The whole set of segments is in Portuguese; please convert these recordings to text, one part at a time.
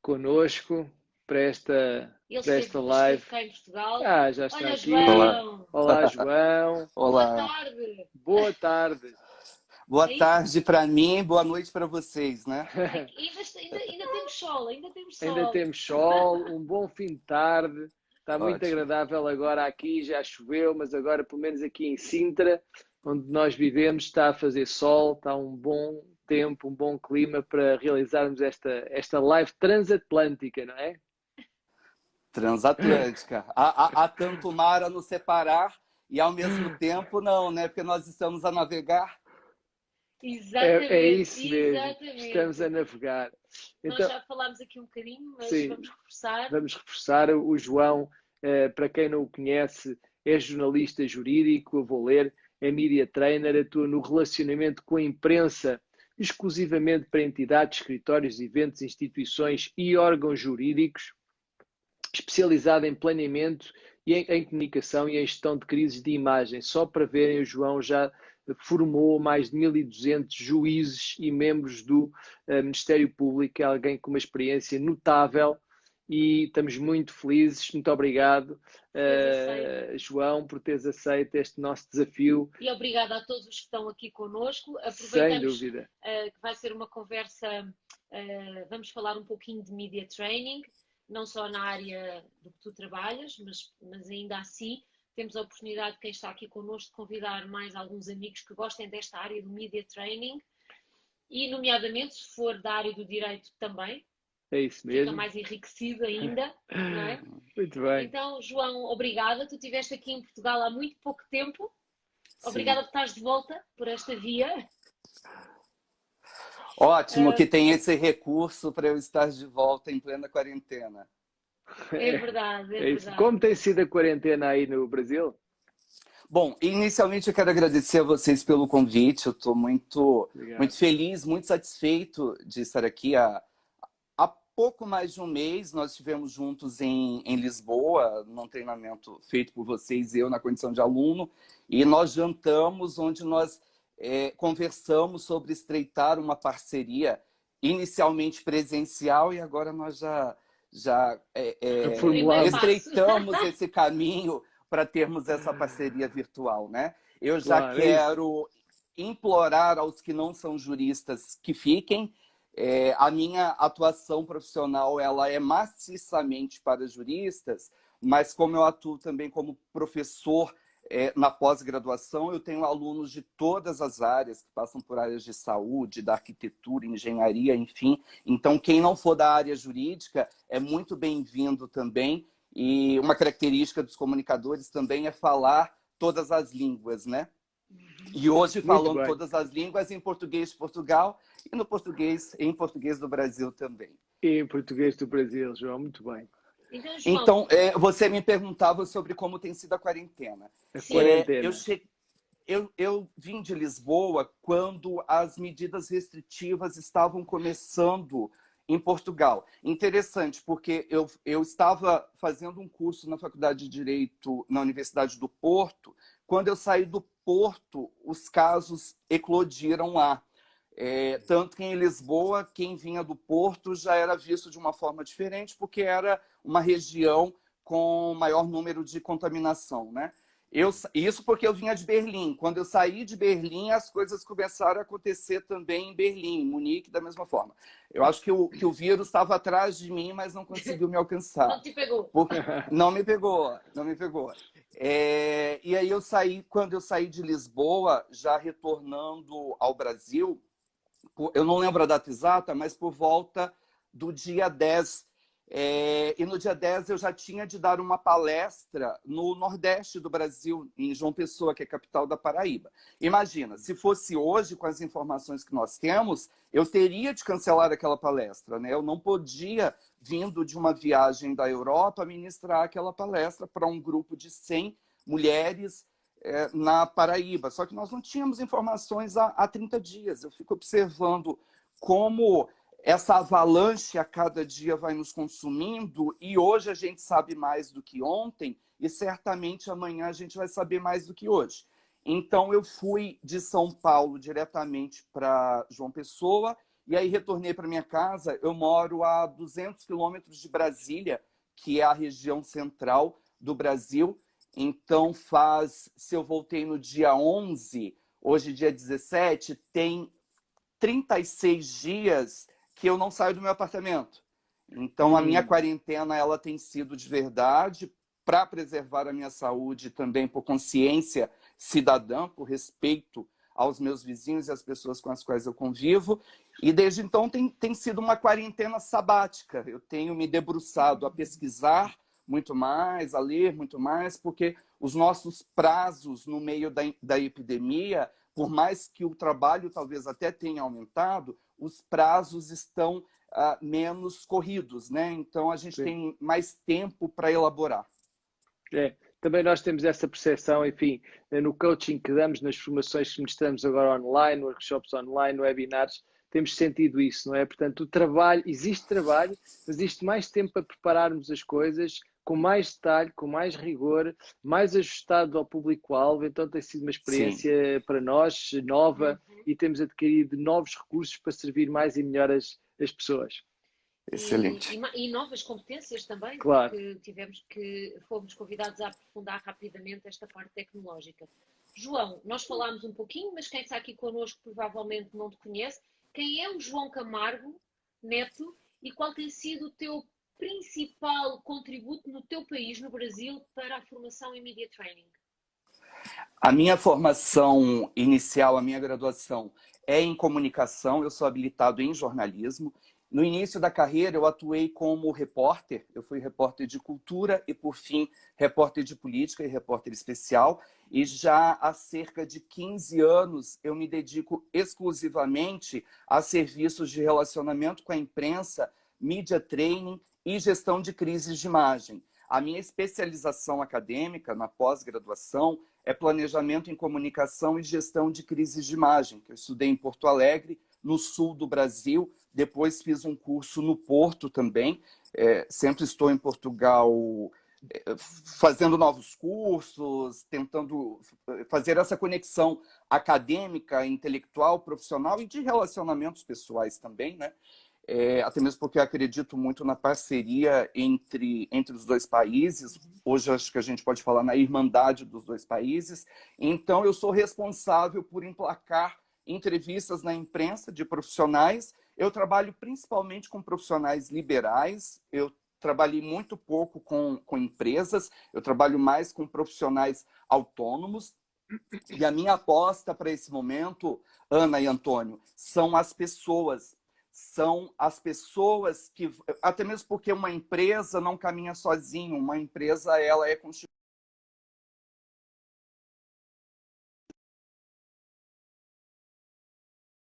conosco para esta, Ele para esta esteve live. cá em Portugal. Já está Olha, aqui. Olá. João! Olá, João. Boa Olá. tarde! Boa tarde. Boa É isso? tarde para mim, boa noite para vocês, né? Ainda temos sol, ainda temos sol. Ainda temos sol, um bom fim de tarde. Está muito Ótimo. agradável agora aqui, já choveu, mas agora pelo menos aqui em Sintra, onde nós vivemos, está a fazer sol, está um bom tempo, um bom clima para realizarmos esta live transatlântica, não é? Transatlântica. Há tanto mar a nos separar e ao mesmo tempo não, né? Porque nós estamos a navegar. Exatamente, É isso mesmo, exatamente. estamos a navegar. Nós Então, já falámos aqui um bocadinho, mas sim, vamos reforçar. vamos reforçar. O João, para quem não o conhece, é jornalista jurídico, eu vou ler, é media trainer, atua no relacionamento com a imprensa, exclusivamente para entidades, escritórios, eventos, instituições e órgãos jurídicos, especializado em planeamento e em comunicação e em gestão de crises de imagem. Só para verem, o João já formou mais de 1.200 juízes e membros do Ministério Público, é alguém com uma experiência notável e estamos muito felizes. Muito obrigado, João, por teres aceito este nosso desafio. E obrigada a todos os que estão aqui connosco. Sem dúvida. Que vai ser uma conversa, vamos falar um pouquinho de media training, não só na área do que tu trabalhas, mas ainda assim temos a oportunidade, quem está aqui connosco, de convidar mais alguns amigos que gostem desta área do media training e, nomeadamente, se for da área do direito também. É isso mesmo. Fica mais enriquecido ainda, não é? Muito bem. Então, João, obrigada. Tu estiveste aqui em Portugal há muito pouco tempo. Obrigada por estares de volta por esta via. Ótimo que tem esse recurso para eu estar de volta em plena quarentena. É verdade, é verdade. Como tem sido a quarentena aí no Brasil? Bom, inicialmente eu quero agradecer a vocês pelo convite. Eu estou muito feliz, muito satisfeito de estar aqui. Há pouco mais de um mês nós estivemos juntos em Lisboa, num treinamento feito por vocês e eu na condição de aluno, e nós jantamos onde nós conversamos sobre estreitar uma parceria inicialmente presencial e agora nós já estreitamos esse caminho para termos essa parceria virtual, né? Eu já quero implorar aos que não são juristas que fiquem. A minha atuação profissional ela é maciçamente para juristas, mas como eu atuo também como professor na pós-graduação, eu tenho alunos de todas as áreas, que passam por áreas de saúde, da arquitetura, engenharia, enfim. Então, quem não for da área jurídica é muito bem-vindo também. E uma característica dos comunicadores também é falar todas as línguas, né? E hoje falando todas as línguas em português de Portugal e em português do Brasil também. E em português do Brasil, João, muito bem. Então, você me perguntava sobre como tem sido a quarentena. Eu vim de Lisboa quando as medidas restritivas estavam começando em Portugal. Interessante, porque eu estava fazendo um curso na Faculdade de Direito na Universidade do Porto. Quando eu saí do Porto, os casos eclodiram lá. Tanto que em Lisboa, quem vinha do Porto já era visto de uma forma diferente, porque era uma região com maior número de contaminação, né? Isso porque eu vinha de Berlim. Quando eu saí de Berlim, as coisas começaram a acontecer também em Berlim, em Munique, da mesma forma. Eu acho que o vírus estava atrás de mim, mas não conseguiu me alcançar. Não te pegou. Não me pegou, não me pegou. E aí quando eu saí de Lisboa, já retornando ao Brasil, eu não lembro a data exata, mas por volta do dia 10. E no dia 10 eu já tinha de dar uma palestra no Nordeste do Brasil, em João Pessoa, que é a capital da Paraíba. Imagina, se fosse hoje, com as informações que nós temos, eu teria de cancelar aquela palestra, né? Eu não podia, vindo de uma viagem da Europa, ministrar aquela palestra para um grupo de 100 mulheres na Paraíba. Só que nós não tínhamos informações há 30 dias. Eu fico observando como essa avalanche a cada dia vai nos consumindo e hoje a gente sabe mais do que ontem e certamente amanhã a gente vai saber mais do que hoje. Então eu fui de São Paulo diretamente para João Pessoa e aí retornei para minha casa. Eu moro a 200 quilômetros de Brasília, que é a região central do Brasil. Então se eu voltei no dia 11, hoje dia 17, tem 36 dias que eu não saio do meu apartamento. Então a minha quarentena ela tem sido de verdade para preservar a minha saúde, também por consciência cidadã, por respeito aos meus vizinhos e às pessoas com as quais eu convivo. E desde então tem sido uma quarentena sabática. Eu tenho me debruçado a pesquisar muito mais, a ler muito mais, porque os nossos prazos no meio da epidemia, por mais que o trabalho talvez até tenha aumentado, os prazos estão menos corridos, né? Então a gente tem mais tempo para elaborar. Também nós temos essa percepção, enfim, no coaching que damos, nas formações que ministramos agora online, workshops online, webinars, temos sentido isso, não é? Portanto, o trabalho, existe trabalho, mas existe mais tempo para prepararmos as coisas com mais detalhe, com mais rigor, mais ajustado ao público-alvo. Então tem sido uma experiência para nós nova e temos adquirido novos recursos para servir mais e melhor as pessoas. Excelente. E novas competências também, claro. Porque fomos convidados a aprofundar rapidamente esta parte tecnológica. João, nós falámos um pouquinho, mas quem está aqui connosco provavelmente não te conhece. Quem é o João Camargo Neto e qual tem sido o teu principal contributo no teu país, no Brasil, para a formação em Media Training? A minha formação inicial, a minha graduação é em comunicação, eu sou habilitado em jornalismo. No início da carreira, eu atuei como repórter. Eu fui repórter de cultura e, por fim, repórter de política e repórter especial. E já há cerca de 15 anos, eu me dedico exclusivamente a serviços de relacionamento com a imprensa, media training e gestão de crises de imagem. A minha especialização acadêmica na pós-graduação é planejamento em comunicação e gestão de crises de imagem, que eu estudei em Porto Alegre, no sul do Brasil. Depois fiz um curso no Porto também. Sempre estou em Portugal fazendo novos cursos, tentando fazer essa conexão acadêmica, intelectual, profissional e de relacionamentos pessoais também, né? Até mesmo porque eu acredito muito na parceria entre os dois países. Hoje acho que a gente pode falar na irmandade dos dois países. Então eu sou responsável por emplacar entrevistas na imprensa de profissionais. Eu trabalho principalmente com profissionais liberais. Eu trabalhei muito pouco com empresas. Eu trabalho mais com profissionais autônomos. E a minha aposta para esse momento, Ana e Antônio, são as pessoas. São as pessoas que... Até mesmo porque uma empresa não caminha sozinha. Uma empresa, ela é constituída.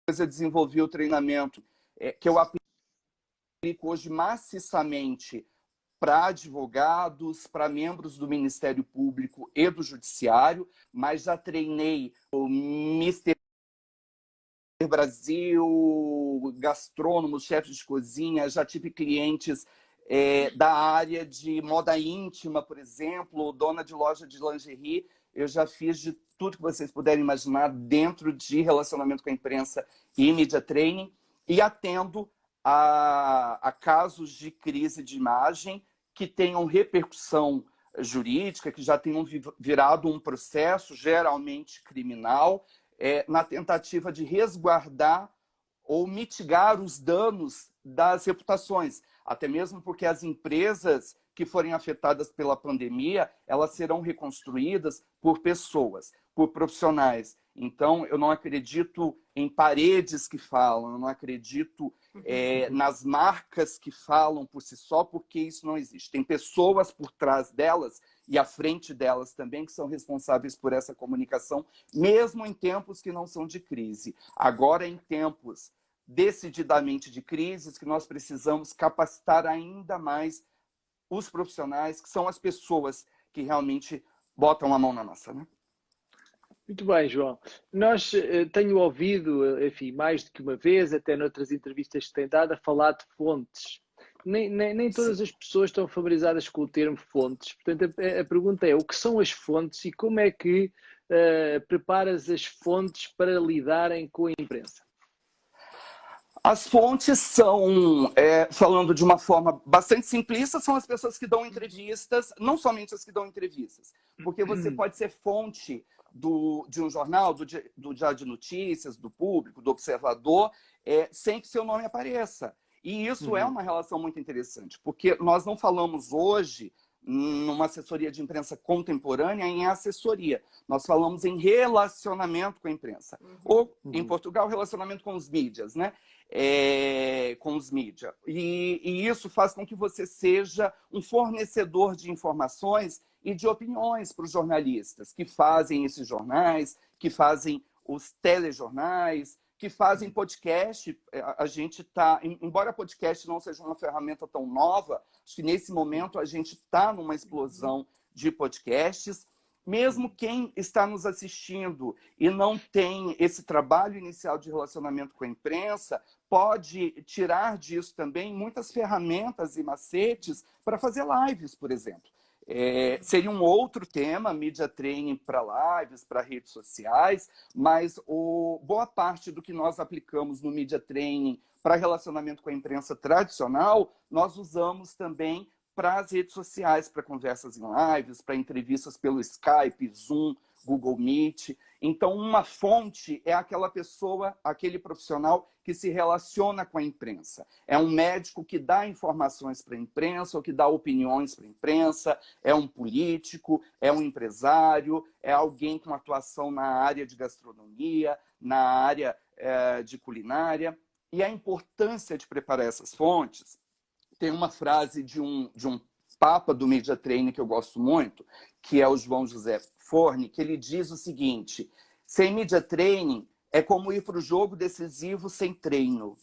Eu desenvolvi o treinamento que eu aplico hoje maciçamente para advogados, para membros do Ministério Público e do Judiciário, mas já treinei o Mister Brasil, gastrônomos, chefes de cozinha, já tive clientes da área de moda íntima, por exemplo, dona de loja de lingerie. Eu já fiz de tudo que vocês puderem imaginar dentro de relacionamento com a imprensa e media training, e atendo a casos de crise de imagem que tenham repercussão jurídica, que já tenham virado um processo, geralmente criminal, na tentativa de resguardar ou mitigar os danos das reputações. Até mesmo porque as empresas que forem afetadas pela pandemia, elas serão reconstruídas por pessoas, por profissionais. Então, eu não acredito em paredes que falam, eu não acredito nas marcas que falam por si só, porque isso não existe. Tem pessoas por trás delas e à frente delas também que são responsáveis por essa comunicação, mesmo em tempos que não são de crise. Agora, em tempos decididamente de crises, que nós precisamos capacitar ainda mais os profissionais, que são as pessoas que realmente botam a mão na massa, né? Muito bem, João. Tenho ouvido, enfim, mais do que uma vez, até noutras entrevistas que tem dado, a falar de fontes. Nem todas as pessoas estão familiarizadas com o termo fontes. Portanto, a pergunta é, o que são as fontes e como é que preparas as fontes para lidarem com a imprensa? As fontes são, falando de uma forma bastante simplista, são as pessoas que dão entrevistas, não somente as que dão entrevistas, porque você pode ser fonte de um jornal, do Diário de Notícias, do Público, do Observador, sem que seu nome apareça. E isso é uma relação muito interessante, porque nós não falamos hoje, numa assessoria de imprensa contemporânea, em assessoria. Nós falamos em relacionamento com a imprensa. Ou, em Portugal, relacionamento com os mídias, né? Com os mídias. E isso faz com que você seja um fornecedor de informações e de opiniões para os jornalistas que fazem esses jornais, que fazem os telejornais, que fazem podcast. A gente está, embora podcast não seja uma ferramenta tão nova, acho que nesse momento a gente está numa explosão de podcasts. Mesmo quem está nos assistindo e não tem esse trabalho inicial de relacionamento com a imprensa, pode tirar disso também muitas ferramentas e macetes para fazer lives, por exemplo. Seria um outro tema, media training para lives, para redes sociais, mas boa parte do que nós aplicamos no media training para relacionamento com a imprensa tradicional, nós usamos também para as redes sociais, para conversas em lives, para entrevistas pelo Skype, Zoom, Google Meet. Então, uma fonte é aquela pessoa, aquele profissional que se relaciona com a imprensa. É um médico que dá informações para a imprensa ou que dá opiniões para a imprensa, é um político, é um empresário, é alguém com atuação na área de gastronomia, na área de culinária. E a importância de preparar essas fontes, tem uma frase de um papa do Media Training que eu gosto muito, que é o João José Forni, que ele diz o seguinte: sem Media Training é como ir para o jogo decisivo sem treino.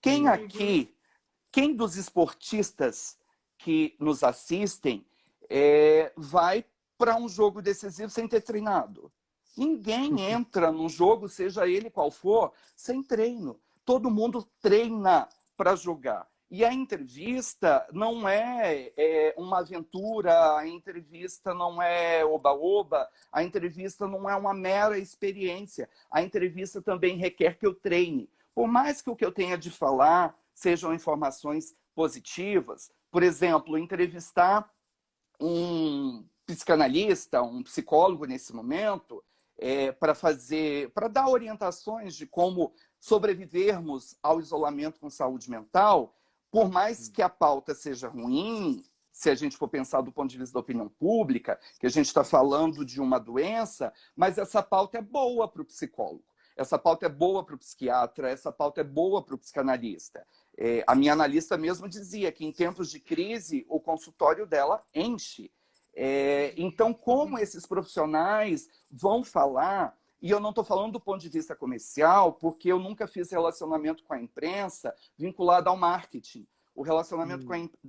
Quem dos esportistas que nos assistem vai para um jogo decisivo sem ter treinado? Ninguém entra num jogo, seja ele qual for, sem treino. Todo mundo treina para jogar. E a entrevista não é uma aventura, a entrevista não é oba-oba, a entrevista não é uma mera experiência. A entrevista também requer que eu treine. Por mais que o que eu tenha de falar sejam informações positivas, por exemplo, entrevistar um psicanalista, um psicólogo nesse momento, para dar orientações de como sobrevivermos ao isolamento com saúde mental. Por mais que a pauta seja ruim, se a gente for pensar do ponto de vista da opinião pública, que a gente está falando de uma doença, mas essa pauta é boa para o psicólogo, essa pauta é boa para o psiquiatra, essa pauta é boa para o psicanalista. A minha analista mesmo dizia que em tempos de crise, o consultório dela enche. Então, como esses profissionais vão falar... E eu não estou falando do ponto de vista comercial, porque eu nunca fiz relacionamento com a imprensa vinculado ao marketing. O relacionamento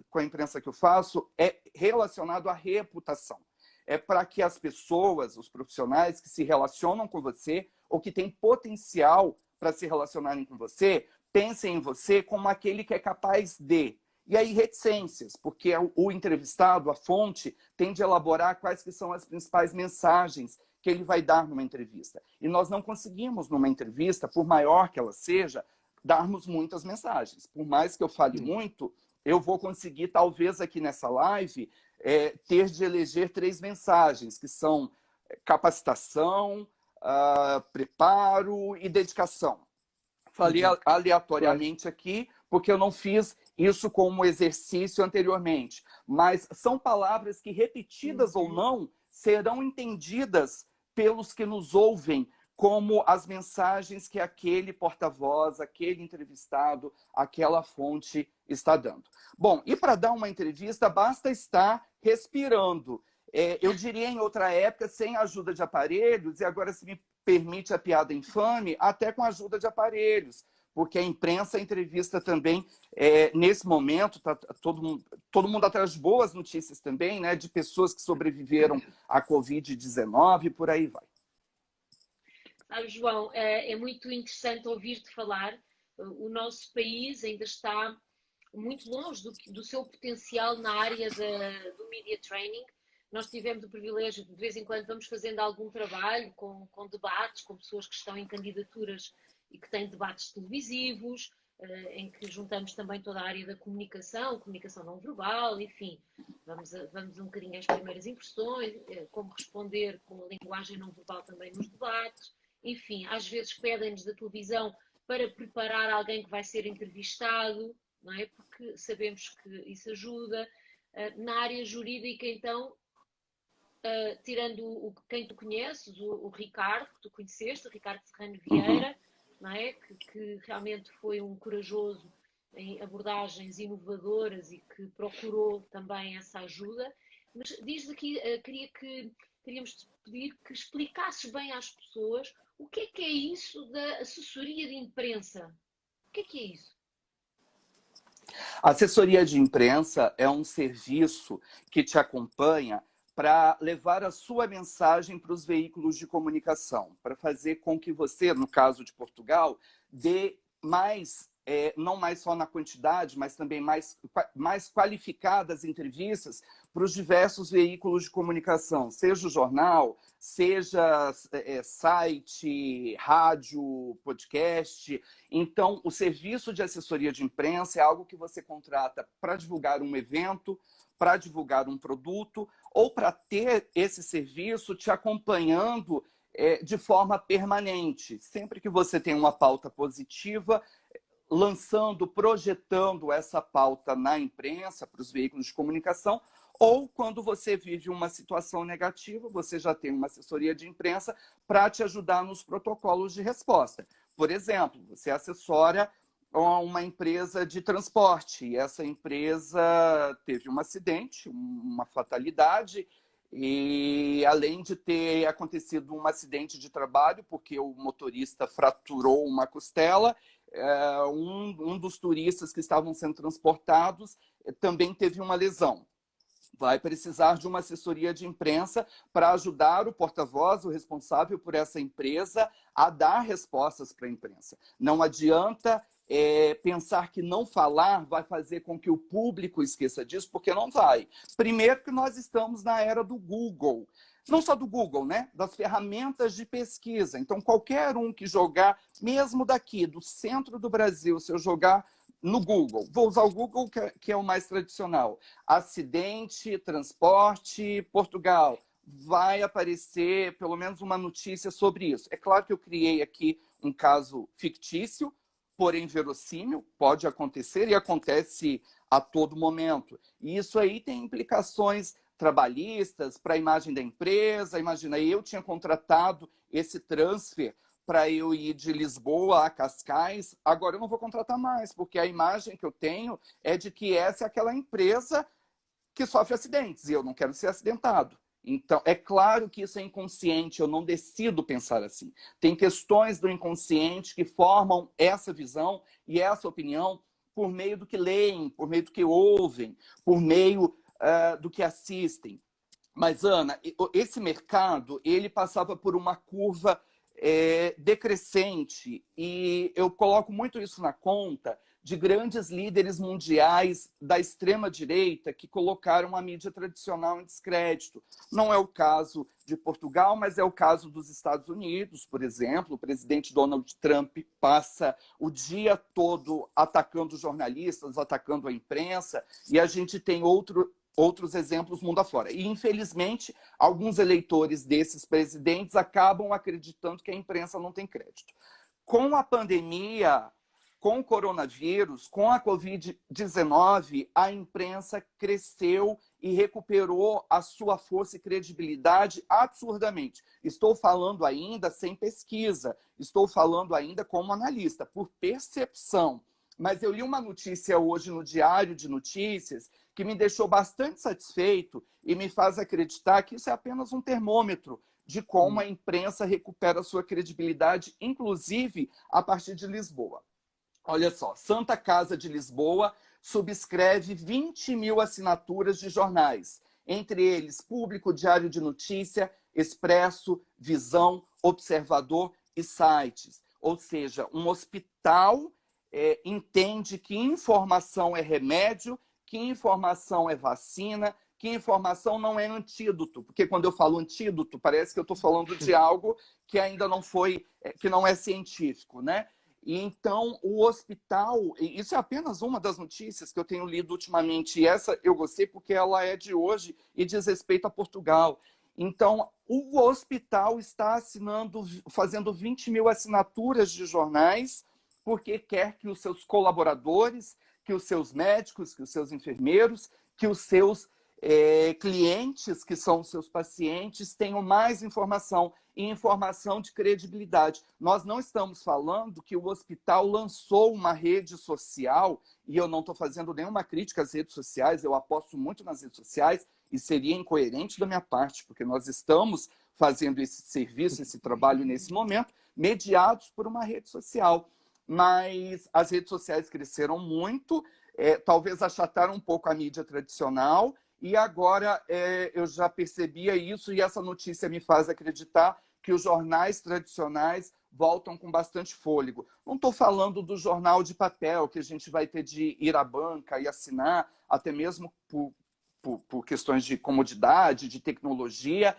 com a imprensa que eu faço é relacionado à reputação. É para que as pessoas, os profissionais que se relacionam com você ou que têm potencial para se relacionarem com você, pensem em você como aquele que é capaz de. E aí, reticências, porque o entrevistado, a fonte, tem de elaborar quais que são as principais mensagens que ele vai dar numa entrevista. E nós não conseguimos, numa entrevista, por maior que ela seja, darmos muitas mensagens. Por mais que eu fale muito, eu vou conseguir, talvez aqui nessa live, ter de eleger 3 mensagens, que são capacitação, preparo e dedicação. Falei aleatoriamente aqui, porque eu não fiz isso como exercício anteriormente. Mas são palavras que, repetidas ou não, serão entendidas pelos que nos ouvem como as mensagens que aquele porta-voz, aquele entrevistado, aquela fonte está dando. Bom, e para dar uma entrevista, basta estar respirando. Eu diria em outra época, sem a ajuda de aparelhos, e agora, se me permite a piada infame, até com a ajuda de aparelhos, porque a imprensa, a entrevista também, nesse momento, está todo mundo atrás de boas notícias também, né, de pessoas que sobreviveram à Covid-19 e por aí vai. Sabe, João, é muito interessante ouvir-te falar. O nosso país ainda está muito longe do seu potencial na área do media training. Nós tivemos o privilégio, de vez em quando, vamos fazendo algum trabalho com debates, com pessoas que estão em candidaturas e que têm debates televisivos, em que juntamos também toda a área da comunicação não verbal, enfim, vamos um bocadinho às primeiras impressões, como responder com a linguagem não verbal também nos debates, enfim, às vezes pedem-nos da televisão para preparar alguém que vai ser entrevistado, não é? Porque sabemos que isso ajuda. Na área jurídica, então, tirando quem tu conheces, o Ricardo, que tu conheceste, o Ricardo Serrano Vieira, não é? Que realmente foi um corajoso em abordagens inovadoras e que procurou também essa ajuda. Mas diz aqui, queríamos te pedir que explicasses bem às pessoas o que é isso da assessoria de imprensa. O que é isso? A assessoria de imprensa é um serviço que te acompanha para levar a sua mensagem para os veículos de comunicação, para fazer com que você, no caso de Portugal, dê mais, não mais só na quantidade, mas também mais qualificadas entrevistas para os diversos veículos de comunicação, seja o jornal, seja site, rádio, podcast. Então, o serviço de assessoria de imprensa é algo que você contrata para divulgar um evento, para divulgar um produto, ou para ter esse serviço te acompanhando de forma permanente. Sempre que você tem uma pauta positiva, lançando, projetando essa pauta na imprensa, para os veículos de comunicação, ou quando você vive uma situação negativa, você já tem uma assessoria de imprensa para te ajudar nos protocolos de resposta. Por exemplo, você assessora uma empresa de transporte, e essa empresa teve um acidente, uma fatalidade, e além de ter acontecido um acidente de trabalho, porque o motorista fraturou uma costela, um dos turistas que estavam sendo transportados também teve uma lesão. Vai precisar de uma assessoria de imprensa para ajudar o porta-voz, o responsável por essa empresa, a dar respostas para a imprensa. Não adianta pensar que não falar vai fazer com que o público esqueça disso, porque não vai. Primeiro que nós estamos na era do Google. Não só do Google, né? Das ferramentas de pesquisa. Então, qualquer um que jogar, mesmo daqui, do centro do Brasil, se eu jogar no Google, vou usar o Google, que é o mais tradicional, acidente, transporte, Portugal, vai aparecer pelo menos uma notícia sobre isso. É claro que eu criei aqui um caso fictício, porém verossímil, pode acontecer e acontece a todo momento. E isso aí tem implicações trabalhistas para a imagem da empresa. Imagina, eu tinha contratado esse transfer para eu ir de Lisboa a Cascais, agora eu não vou contratar mais, porque a imagem que eu tenho é de que essa é aquela empresa que sofre acidentes, e eu não quero ser acidentado. Então, é claro que isso é inconsciente, eu não decido pensar assim. Tem questões do inconsciente que formam essa visão e essa opinião por meio do que leem, por meio do que ouvem, por meio do que assistem. Mas, Ana, esse mercado, ele passava por uma curva decrescente, e eu coloco muito isso na conta de grandes líderes mundiais da extrema-direita que colocaram a mídia tradicional em descrédito. Não é o caso de Portugal, mas é o caso dos Estados Unidos, por exemplo. O presidente Donald Trump passa o dia todo atacando jornalistas, atacando a imprensa, e a gente tem outros exemplos mundo afora. E, infelizmente, alguns eleitores desses presidentes acabam acreditando que a imprensa não tem crédito. Com a pandemia, com o coronavírus, com a Covid-19, a imprensa cresceu e recuperou a sua força e credibilidade absurdamente. Estou falando ainda sem pesquisa, estou falando ainda como analista, por percepção. Mas eu li uma notícia hoje no Diário de Notícias que me deixou bastante satisfeito e me faz acreditar que isso é apenas um termômetro de como a imprensa recupera a sua credibilidade, inclusive a partir de Lisboa. Olha só, Santa Casa de Lisboa subscreve 20 mil assinaturas de jornais, entre eles Público, Diário de Notícia, Expresso, Visão, Observador e sites. Ou seja, um hospital entende que informação é remédio, que informação é vacina, que informação não é antídoto. Porque quando eu falo antídoto, parece que eu estou falando de algo que ainda não foi, que não é científico, né? E então o hospital, e isso é apenas uma das notícias que eu tenho lido ultimamente, e essa eu gostei porque ela é de hoje e diz respeito a Portugal. Então, o hospital está assinando, fazendo 20 mil assinaturas de jornais, porque quer que os seus colaboradores, que os seus médicos, que os seus enfermeiros, que os seus clientes, que são os seus pacientes, tenham mais informação, e informação de credibilidade. Nós não estamos falando que o hospital lançou uma rede social, e eu não estou fazendo nenhuma crítica às redes sociais, eu aposto muito nas redes sociais, e seria incoerente da minha parte, porque nós estamos fazendo esse serviço, esse trabalho nesse momento, mediados por uma rede social. Mas as redes sociais cresceram muito, talvez achataram um pouco a mídia tradicional, e agora eu já percebia isso, e essa notícia me faz acreditar que os jornais tradicionais voltam com bastante fôlego. Não estou falando do jornal de papel, que a gente vai ter de ir à banca e assinar, até mesmo por questões de comodidade, de tecnologia,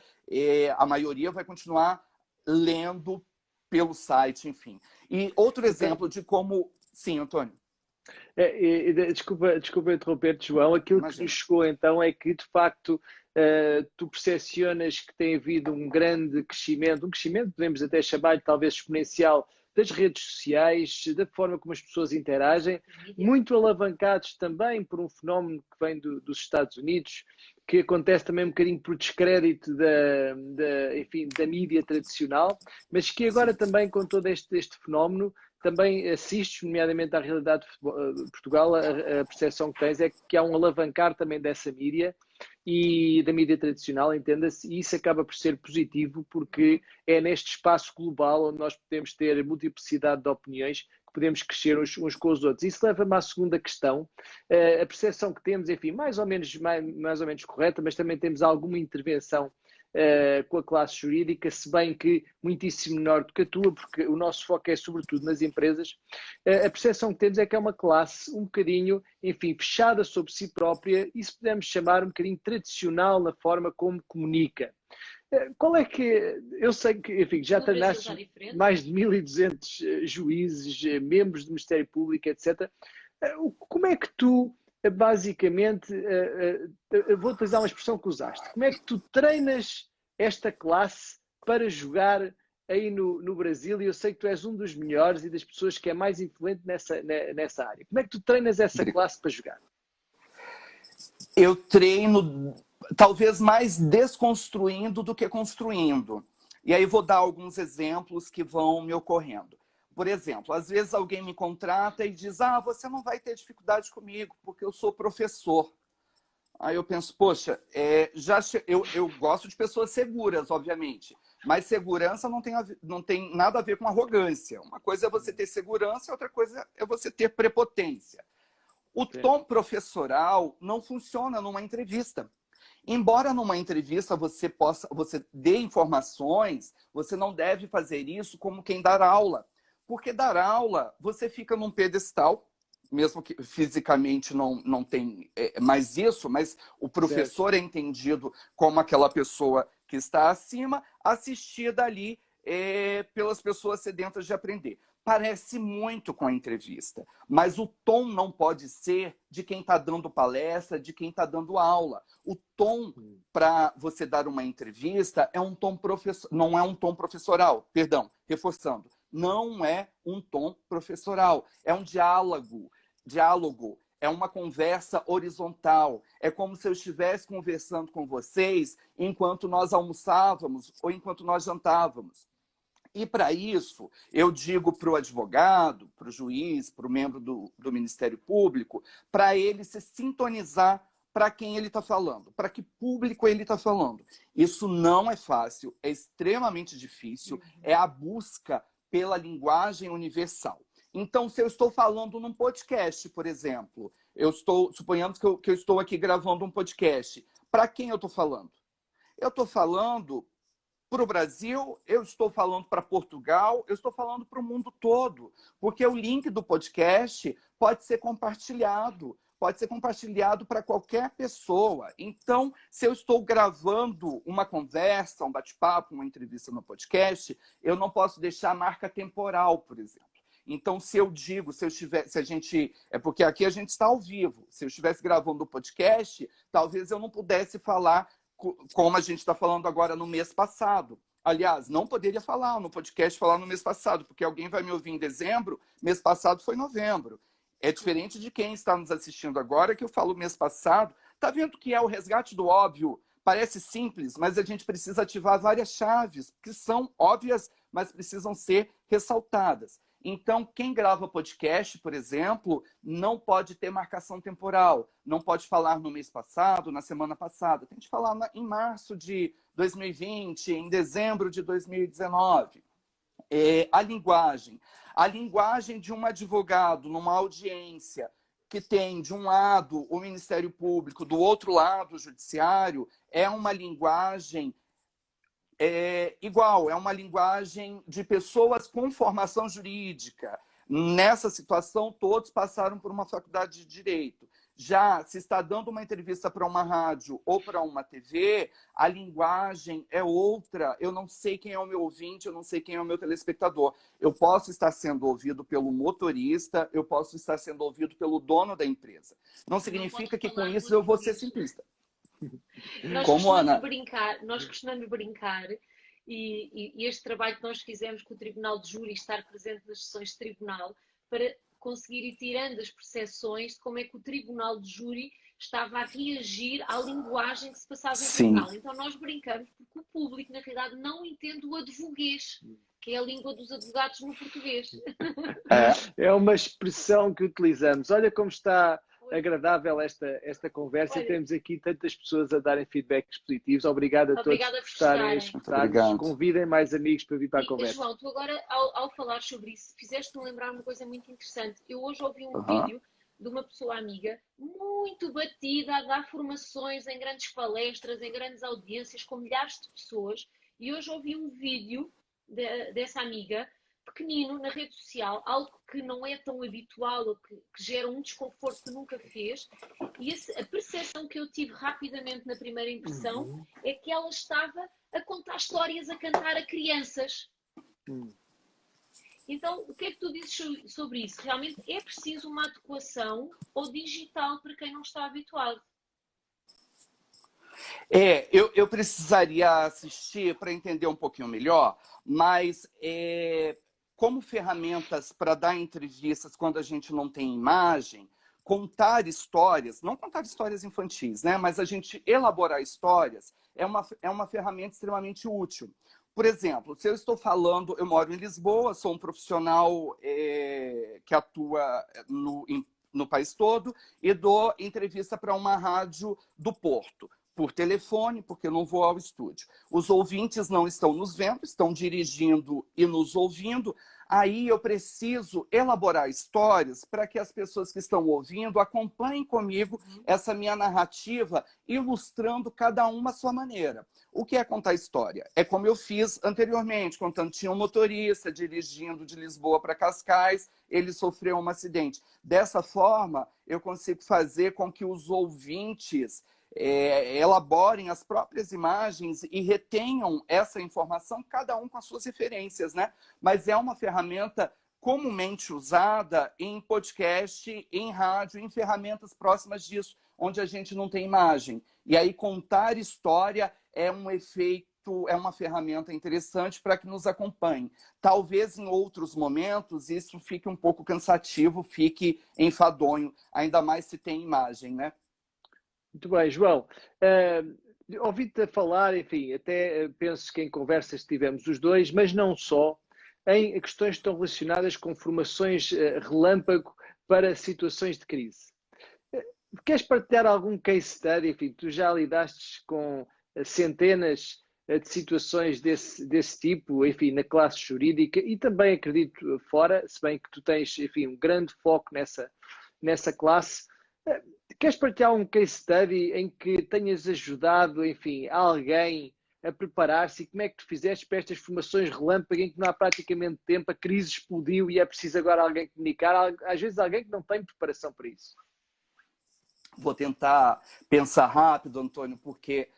a maioria vai continuar lendo pelo site, enfim. E outro exemplo de como... Sim, Antônio. Desculpa interromper-te, João. Aquilo que nos chegou então é que, de facto, tu percepcionas que tem havido um grande crescimento, podemos até chamar-lhe talvez exponencial, das redes sociais, da forma como as pessoas interagem, muito alavancados também por um fenómeno que vem dos Estados Unidos, que acontece também um bocadinho por descrédito da mídia tradicional, mas que agora também com todo este fenómeno também assistes, nomeadamente à realidade de Portugal, a percepção que tens é que há um alavancar também dessa mídia e da mídia tradicional, entenda-se, e isso acaba por ser positivo porque é neste espaço global onde nós podemos ter multiplicidade de opiniões que podemos crescer uns com os outros. Isso leva-me à segunda questão, a percepção que temos, enfim, mais ou menos correta, mas também temos alguma intervenção com a classe jurídica, se bem que muitíssimo menor do que a tua, porque o nosso foco é sobretudo nas empresas. A percepção que temos é que é uma classe um bocadinho, enfim, fechada sobre si própria e se podemos chamar um bocadinho tradicional na forma como comunica. Qual é que... Eu sei que, enfim, já treinaste mais de 1.200 juízes, membros do Ministério Público, etc. Como é que tu... Basicamente, vou utilizar uma expressão que usaste. Como é que tu treinas esta classe para jogar aí no Brasil? E eu sei que tu és um dos melhores e das pessoas que é mais influente nessa área. Como é que tu treinas essa classe para jogar? Eu treino, talvez mais desconstruindo do que construindo. E aí vou dar alguns exemplos que vão me ocorrendo. Por exemplo, às vezes alguém me contrata e diz: você não vai ter dificuldade comigo, porque eu sou professor. Aí eu penso, poxa, eu gosto de pessoas seguras, obviamente, mas segurança não tem nada a ver com arrogância. Uma coisa é você ter segurança, outra coisa é você ter prepotência. O tom professoral não funciona numa entrevista. Embora numa entrevista você dê informações, você não deve fazer isso como quem dá aula. Porque dar aula, você fica num pedestal, mesmo que fisicamente não tem mais isso, mas o professor é entendido como aquela pessoa que está acima, assistida ali pelas pessoas sedentas de aprender. Parece muito com a entrevista, mas o tom não pode ser de quem está dando palestra, de quem está dando aula. O tom para você dar uma entrevista não é um tom professoral, perdão, reforçando. Não é um tom professoral, é um diálogo, é uma conversa horizontal. É como se eu estivesse conversando com vocês enquanto nós almoçávamos ou enquanto nós jantávamos. E para isso, eu digo para o advogado, para o juiz, para o membro do Ministério Público, para ele se sintonizar para quem ele está falando, para que público ele está falando. Isso não é fácil, é extremamente difícil, é a busca pela linguagem universal. Então, se eu estou falando num podcast, por exemplo, suponhamos que eu estou aqui gravando um podcast, para quem eu estou falando? Eu estou falando para o Brasil, eu estou falando para Portugal, eu estou falando para o mundo todo, porque o link do podcast pode ser compartilhado para qualquer pessoa. Então, se eu estou gravando uma conversa, um bate-papo, uma entrevista no podcast, eu não posso deixar marca temporal, por exemplo. Então, se eu digo, se a gente... É porque aqui a gente está ao vivo. Se eu estivesse gravando o podcast, talvez eu não pudesse falar como a gente está falando agora no mês passado. Aliás, não poderia falar no podcast, falar no mês passado, porque alguém vai me ouvir em dezembro, mês passado foi novembro. É diferente de quem está nos assistindo agora, que eu falo mês passado. Está vendo que é o resgate do óbvio? Parece simples, mas a gente precisa ativar várias chaves, que são óbvias, mas precisam ser ressaltadas. Então, quem grava podcast, por exemplo, não pode ter marcação temporal. Não pode falar no mês passado, na semana passada. Tem que falar em março de 2020, em dezembro de 2019. A linguagem de um advogado numa audiência que tem, de um lado, o Ministério Público, do outro lado, o Judiciário, é uma linguagem igual, é uma linguagem de pessoas com formação jurídica. Nessa situação, todos passaram por uma faculdade de Direito. Já se está dando uma entrevista para uma rádio ou para uma TV, a linguagem é outra. Eu não sei quem é o meu ouvinte, eu não sei quem é o meu telespectador. Eu posso estar sendo ouvido pelo motorista, eu posso estar sendo ouvido pelo dono da empresa. Não significa que com isso eu vou ser simplista. Nós costumamos brincar e este trabalho que nós fizemos com o Tribunal de Júri, estar presente nas sessões de tribunal, para conseguir ir tirando as percepções de como é que o Tribunal de Júri estava a reagir à linguagem que se passava em tribunal. Então nós brincamos porque o público, na realidade, não entende o advoguês, que é a língua dos advogados no português. É uma expressão que utilizamos. Olha como está agradável esta conversa. Olha, temos aqui tantas pessoas a darem feedbacks positivos. Obrigado a todos por estarem a escutar. Convidem mais amigos para vir para a conversa. João, tu agora, ao falar sobre isso, fizeste-me lembrar uma coisa muito interessante. Eu hoje ouvi um vídeo de uma pessoa amiga muito batida a dar formações em grandes palestras, em grandes audiências, com milhares de pessoas. E hoje ouvi um vídeo dessa amiga pequenino na rede social, algo que não é tão habitual, ou que gera um desconforto que nunca fez, e a percepção que eu tive rapidamente na primeira impressão é que ela estava a contar histórias, a cantar a crianças. Então, o que é que tu dizes sobre isso? Realmente é preciso uma adequação ao digital para quem não está habituado? Eu precisaria assistir para entender um pouquinho melhor, mas como ferramentas para dar entrevistas quando a gente não tem imagem, contar histórias, não contar histórias infantis, né? Mas a gente elaborar histórias é uma ferramenta extremamente útil. Por exemplo, se eu estou falando, eu moro em Lisboa, sou um profissional que atua no país todo e dou entrevista para uma rádio do Porto, por telefone, porque eu não vou ao estúdio. Os ouvintes não estão nos vendo, estão dirigindo e nos ouvindo. Aí eu preciso elaborar histórias para que as pessoas que estão ouvindo acompanhem comigo essa minha narrativa, ilustrando cada uma à sua maneira. O que é contar história? É como eu fiz anteriormente, contando, tinha um motorista dirigindo de Lisboa para Cascais, ele sofreu um acidente. Dessa forma, eu consigo fazer com que os ouvintes elaborem as próprias imagens e retenham essa informação, cada um com as suas referências, né? Mas é uma ferramenta comumente usada em podcast, em rádio, em ferramentas próximas disso, onde a gente não tem imagem. E aí contar história é um efeito, é uma ferramenta interessante para que nos acompanhe. Talvez em outros momentos isso fique um pouco cansativo, fique enfadonho, ainda mais se tem imagem, né? Muito bem, João. Ouvi-te a falar, enfim, até penso que em conversas tivemos os dois, mas não só, em questões que estão relacionadas com formações relâmpago para situações de crise. Queres partilhar algum case study? Enfim, tu já lidaste com centenas de situações desse tipo, enfim, na classe jurídica e também, acredito, fora, se bem que tu tens, enfim, um grande foco nessa classe. Queres partilhar um case study em que tenhas ajudado, enfim, alguém a preparar-se e como é que tu fizeste para estas formações relâmpago em que não há praticamente tempo, a crise explodiu e é preciso agora alguém comunicar, às vezes alguém que não tem preparação para isso? Vou tentar pensar rápido, Antônio, porque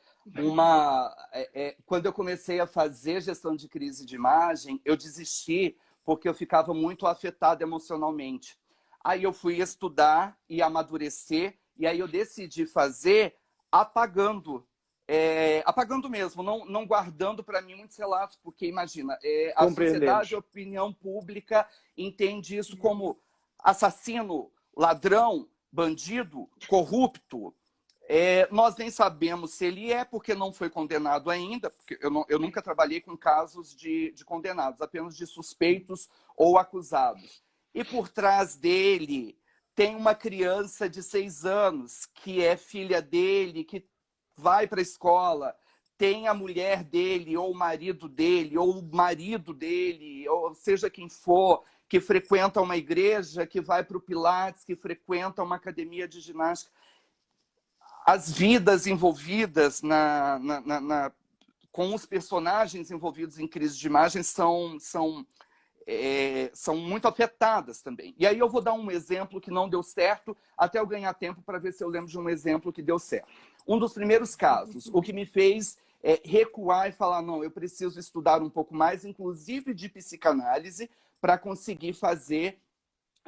quando eu comecei a fazer gestão de crise de imagem, eu desisti porque eu ficava muito afetado emocionalmente. Aí eu fui estudar e amadurecer, e aí eu decidi fazer apagando. Apagando mesmo, não guardando para mim muitos relatos, porque imagina, a sociedade, a opinião pública entende isso como assassino, ladrão, bandido, corrupto. Nós nem sabemos se ele é, porque não foi condenado ainda, porque eu nunca trabalhei com casos de condenados, apenas de suspeitos ou acusados. E por trás dele tem uma criança de 6 anos, que é filha dele, que vai para a escola, tem a mulher dele, ou o marido dele, ou seja quem for, que frequenta uma igreja, que vai para o Pilates, que frequenta uma academia de ginástica. As vidas envolvidas com os personagens envolvidos em crise de imagem são muito afetadas também. E aí eu vou dar um exemplo que não deu certo, até eu ganhar tempo para ver se eu lembro de um exemplo que deu certo. Um dos primeiros casos, o que me fez recuar e falar, não, eu preciso estudar um pouco mais, inclusive de psicanálise, para conseguir fazer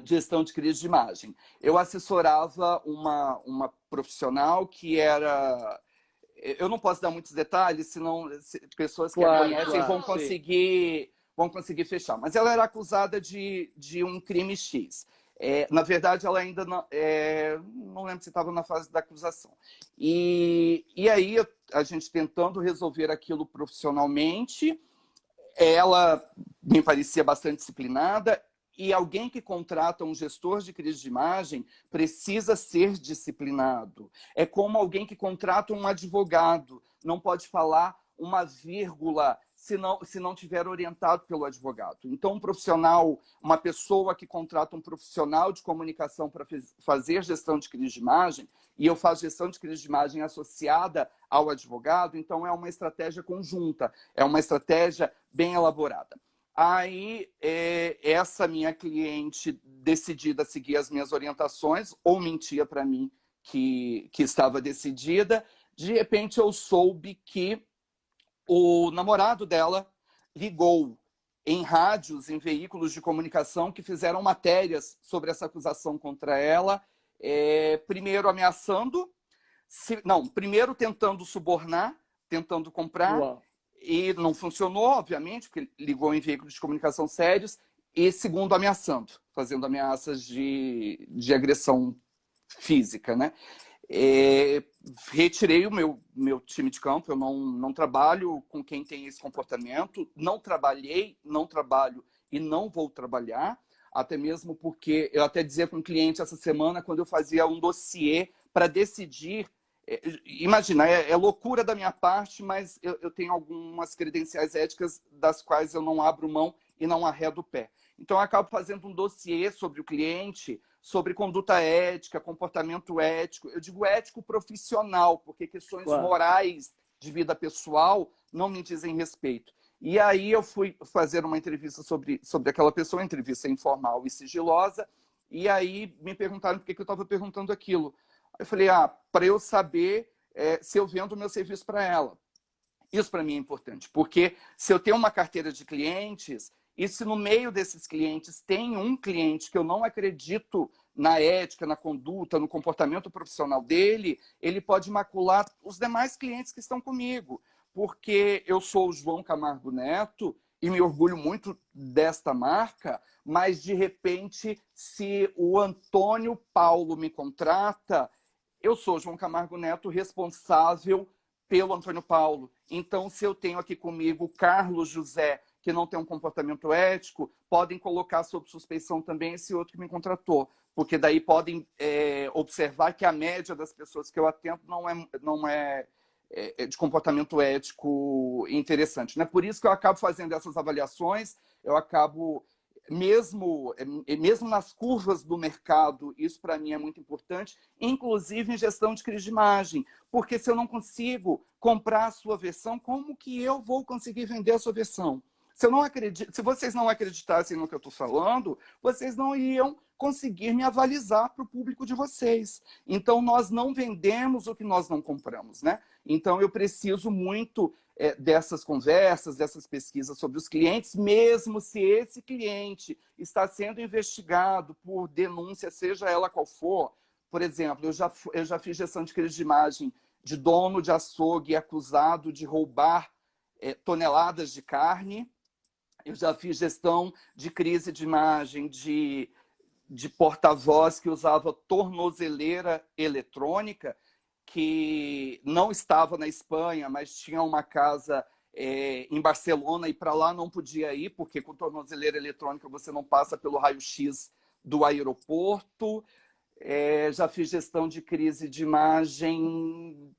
gestão de crise de imagem. Eu assessorava uma profissional que era... Eu não posso dar muitos detalhes, senão pessoas que a conhecem vão conseguir fechar. Mas ela era acusada de um crime X. Na verdade, ela ainda não lembro se estava na fase da acusação. E aí, a gente tentando resolver aquilo profissionalmente, ela me parecia bastante disciplinada, e alguém que contrata um gestor de crise de imagem precisa ser disciplinado. É como alguém que contrata um advogado, não pode falar uma vírgula se não tiver orientado pelo advogado. Então, um profissional, uma pessoa que contrata um profissional de comunicação para fazer gestão de crise de imagem, e eu faço gestão de crise de imagem associada ao advogado, então é uma estratégia conjunta, é uma estratégia bem elaborada. Aí, essa minha cliente, decidida a seguir as minhas orientações, ou mentia para mim que estava decidida, de repente eu soube que o namorado dela ligou em rádios, em veículos de comunicação que fizeram matérias sobre essa acusação contra ela, primeiro ameaçando, primeiro tentando subornar, tentando comprar, Uau. E não funcionou, obviamente, porque ligou em veículos de comunicação sérios, e segundo, ameaçando, fazendo ameaças de agressão física, né? Retirei o meu time de campo, eu não trabalho com quem tem esse comportamento, não trabalho e não vou trabalhar, até mesmo porque eu até dizia com um cliente essa semana, quando eu fazia um dossiê para decidir, imagina, é loucura da minha parte, mas eu tenho algumas credenciais éticas das quais eu não abro mão e não arredo o pé. Então, eu acabo fazendo um dossiê sobre o cliente, sobre conduta ética, comportamento ético. Eu digo ético profissional, porque questões morais de vida pessoal não me dizem respeito. E aí eu fui fazer uma entrevista sobre aquela pessoa, entrevista informal e sigilosa, e aí me perguntaram por que eu estava perguntando aquilo. Eu falei, para eu saber se eu vendo o meu serviço para ela. Isso para mim é importante, porque se eu tenho uma carteira de clientes, e se no meio desses clientes tem um cliente que eu não acredito na ética, na conduta, no comportamento profissional dele, ele pode macular os demais clientes que estão comigo. Porque eu sou o João Camargo Neto e me orgulho muito desta marca, mas de repente, se o Antônio Paulo me contrata, eu sou João Camargo Neto responsável pelo Antônio Paulo. Então, se eu tenho aqui comigo o Carlos José, que não tem um comportamento ético, podem colocar sob suspeição também esse outro que me contratou. Porque daí podem observar que a média das pessoas que eu atendo não é de comportamento ético interessante. Né? Por isso que eu acabo fazendo essas avaliações, eu acabo, mesmo nas curvas do mercado, isso para mim é muito importante, inclusive em gestão de crise de imagem, porque se eu não consigo comprar a sua versão, como que eu vou conseguir vender a sua versão? Se vocês não acreditassem no que eu estou falando, vocês não iam conseguir me avalizar para o público de vocês. Então, nós não vendemos o que nós não compramos, né? Então, eu preciso muito dessas conversas, dessas pesquisas sobre os clientes, mesmo se esse cliente está sendo investigado por denúncia, seja ela qual for. Por exemplo, eu já fiz gestão de crise de imagem de dono de açougue acusado de roubar toneladas de carne. Eu já fiz gestão de crise de imagem de porta-voz que usava tornozeleira eletrônica, que não estava na Espanha, mas tinha uma casa em Barcelona e para lá não podia ir, porque com tornozeleira eletrônica você não passa pelo raio-x do aeroporto. Já fiz gestão de crise de imagem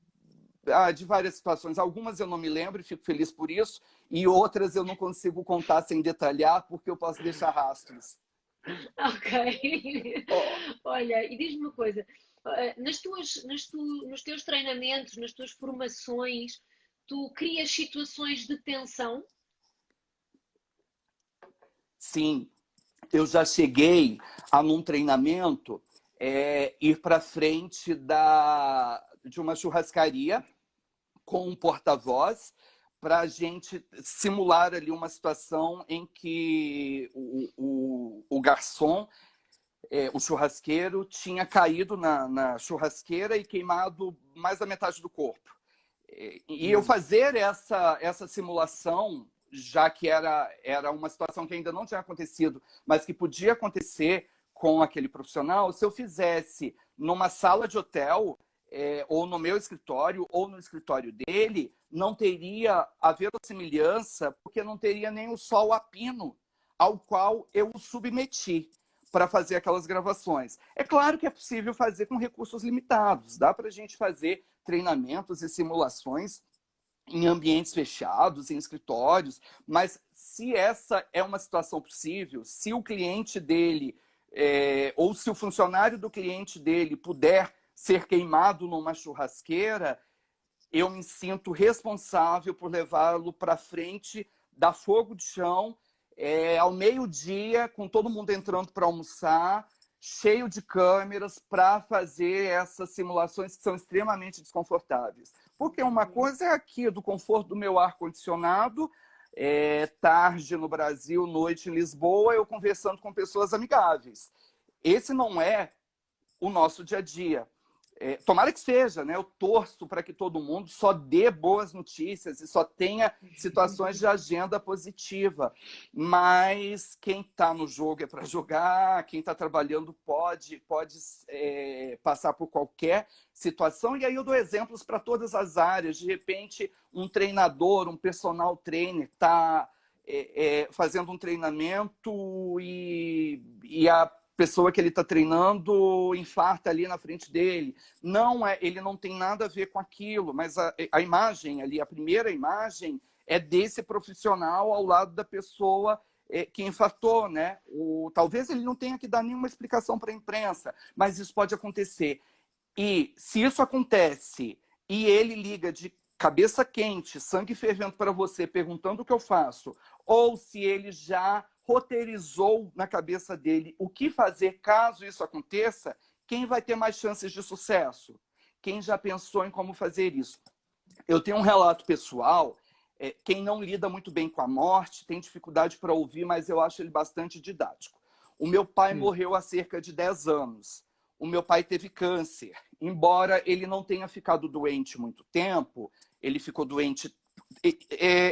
de várias situações. Algumas eu não me lembro e fico feliz por isso, e outras eu não consigo contar sem detalhar, porque eu posso deixar rastros. Ok. Olha, e diz-me uma coisa, nos teus treinamentos, nas tuas formações, tu crias situações de tensão? Sim, eu já cheguei a, num treinamento, ir para frente de uma churrascaria com um porta-voz para a gente simular ali uma situação em que o garçom, o churrasqueiro, tinha caído na churrasqueira e queimado mais da metade do corpo. E eu fazer essa simulação, já que era uma situação que ainda não tinha acontecido, mas que podia acontecer com aquele profissional, se eu fizesse numa sala de hotel, ou no meu escritório, ou no escritório dele, não teria a verossimilhança, porque não teria nem o sol a pino ao qual eu o submeti para fazer aquelas gravações. É claro que é possível fazer com recursos limitados, dá para a gente fazer treinamentos e simulações em ambientes fechados, em escritórios, mas se essa é uma situação possível, se o cliente dele, ou se o funcionário do cliente dele puder ser queimado numa churrasqueira, eu me sinto responsável por levá-lo para frente, dar fogo de chão, ao meio-dia, com todo mundo entrando para almoçar, cheio de câmeras, para fazer essas simulações que são extremamente desconfortáveis. Porque uma coisa é aqui, do conforto do meu ar-condicionado, tarde no Brasil, noite em Lisboa, eu conversando com pessoas amigáveis. Esse não é o nosso dia a dia. Tomara que seja, né? Eu torço para que todo mundo só dê boas notícias e só tenha situações de agenda positiva. Mas quem está no jogo é para jogar, quem está trabalhando pode passar por qualquer situação. E aí eu dou exemplos para todas as áreas. De repente, um treinador, um personal trainer está fazendo um treinamento e a pessoa que ele está treinando infarta ali na frente dele. Ele não tem nada a ver com aquilo, mas a imagem ali, a primeira imagem é desse profissional ao lado da pessoa que infartou, né? Talvez ele não tenha que dar nenhuma explicação para a imprensa, mas isso pode acontecer. E se isso acontece e ele liga de cabeça quente, sangue fervendo para você, perguntando o que eu faço, ou se ele já roteirizou na cabeça dele o que fazer caso isso aconteça, quem vai ter mais chances de sucesso? Quem já pensou em como fazer isso? Eu tenho um relato pessoal, quem não lida muito bem com a morte tem dificuldade para ouvir, mas eu acho ele bastante didático. O meu pai morreu há cerca de 10 anos. O meu pai teve câncer. Embora ele não tenha ficado doente muito tempo, ele ficou doente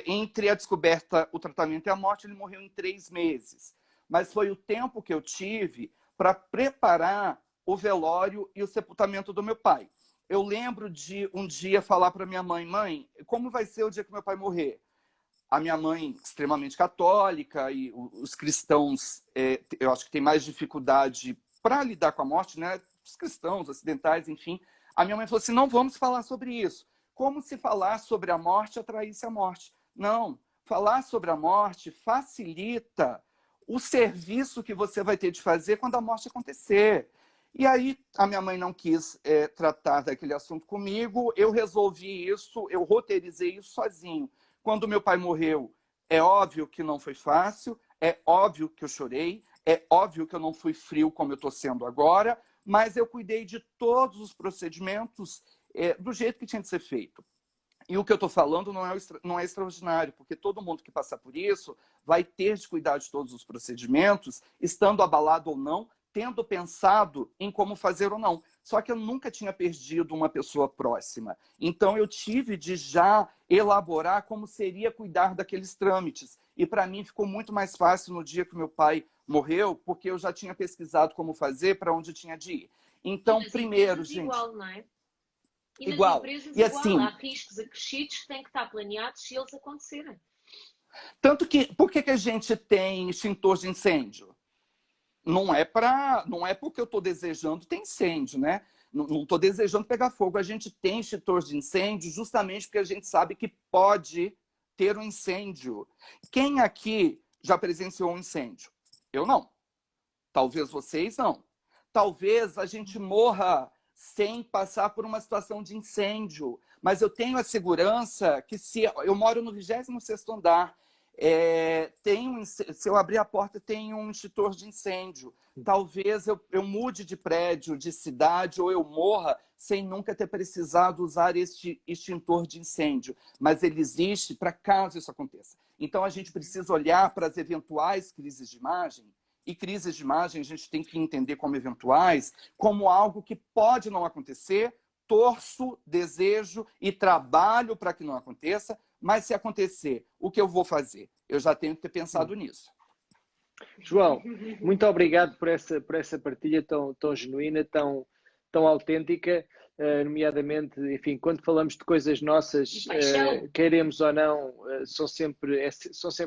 entre a descoberta, o tratamento e a morte, ele morreu em 3 meses. Mas foi o tempo que eu tive para preparar o velório e o sepultamento do meu pai. Eu lembro de um dia falar para minha mãe: mãe, como vai ser o dia que meu pai morrer? A minha mãe, extremamente católica, e os cristãos, eu acho que tem mais dificuldade para lidar com a morte, né? Os cristãos ocidentais, enfim. A minha mãe falou assim: não vamos falar sobre isso. Como se falar sobre a morte atraísse a morte. Não, falar sobre a morte facilita o serviço que você vai ter de fazer quando a morte acontecer. E aí a minha mãe não quis tratar daquele assunto comigo, eu resolvi isso, eu roteirizei isso sozinho. Quando meu pai morreu, é óbvio que não foi fácil, é óbvio que eu chorei, É óbvio que eu não fui frio como eu estou sendo agora, mas eu cuidei de todos os procedimentos do jeito que tinha de ser feito. E o que eu estou falando não é extraordinário, porque todo mundo que passar por isso vai ter de cuidar de todos os procedimentos, estando abalado ou não, tendo pensado em como fazer ou não. Só que eu nunca tinha perdido uma pessoa próxima. Então eu tive de já elaborar como seria cuidar daqueles trâmites. E para mim ficou muito mais fácil no dia que meu pai morreu, porque eu já tinha pesquisado como fazer, para onde tinha de ir. Então, primeiro, gente... Igual, não é? E nas igual. empresas, e igual, assim, há riscos acrescidos que têm que estar planeados se eles acontecerem. tanto que, por que a gente tem extintor de incêndio? Não é porque eu estou desejando ter incêndio, né? Não estou desejando pegar fogo. A gente tem extintor de incêndio justamente porque a gente sabe que pode ter um incêndio. Quem aqui já presenciou um incêndio? Eu não. Talvez vocês não. Talvez a gente morra sem passar por uma situação de incêndio. Mas eu tenho a segurança que se eu moro no 26º andar, se eu abrir a porta, tem um extintor de incêndio. Talvez eu mude de prédio, de cidade, ou eu morra sem nunca ter precisado usar este extintor de incêndio. Mas ele existe para caso isso aconteça. Então, a gente precisa olhar para as eventuais crises de imagem, e crises de imagem a gente tem que entender como eventuais, como algo que pode não acontecer, torço, desejo e trabalho para que não aconteça, mas se acontecer, o que eu vou fazer? Eu já tenho que ter pensado nisso. João, muito obrigado por essa partilha tão genuína, tão autêntica, nomeadamente, enfim, quando falamos de coisas nossas, queremos ou não, são sempre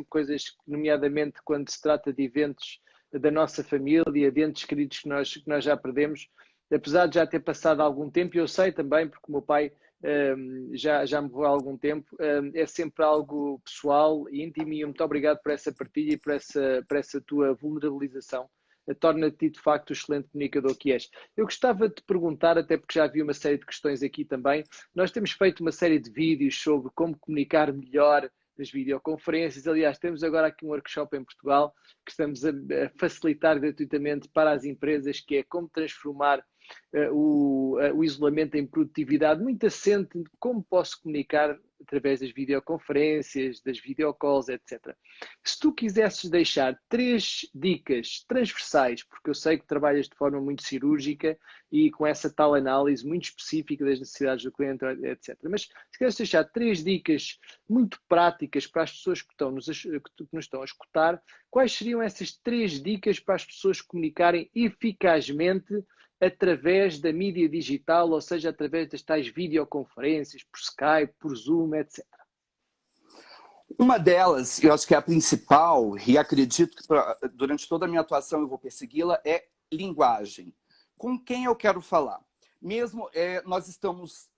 coisas, nomeadamente quando se trata de eventos da nossa família, de entes queridos que nós já perdemos, apesar de já ter passado algum tempo, e eu sei também, porque o meu pai já morreu há algum tempo, é sempre algo pessoal e íntimo, e muito obrigado por essa partilha e por essa tua vulnerabilização. Torna-te, de facto, o excelente comunicador que és. Eu gostava de te perguntar, até porque já vi uma série de questões aqui também, nós temos feito uma série de vídeos sobre como comunicar melhor nas videoconferências. Aliás, temos agora aqui um workshop em Portugal que estamos a facilitar gratuitamente para as empresas, que é como transformar o isolamento em produtividade, muito assente de como posso comunicar através das videoconferências, das videocalls, etc. Se tu quisesses deixar 3 dicas transversais, porque eu sei que trabalhas de forma muito cirúrgica e com essa tal análise muito específica das necessidades do cliente, etc. Mas se quisesses deixar 3 dicas muito práticas para as pessoas que nos estão a escutar, quais seriam essas 3 dicas para as pessoas comunicarem eficazmente através da mídia digital, ou seja, através das tais videoconferências, por Skype, por Zoom, etc. Uma delas, eu acho que é a principal, e acredito que durante toda a minha atuação eu vou persegui-la, é linguagem. Com quem eu quero falar? Mesmo nós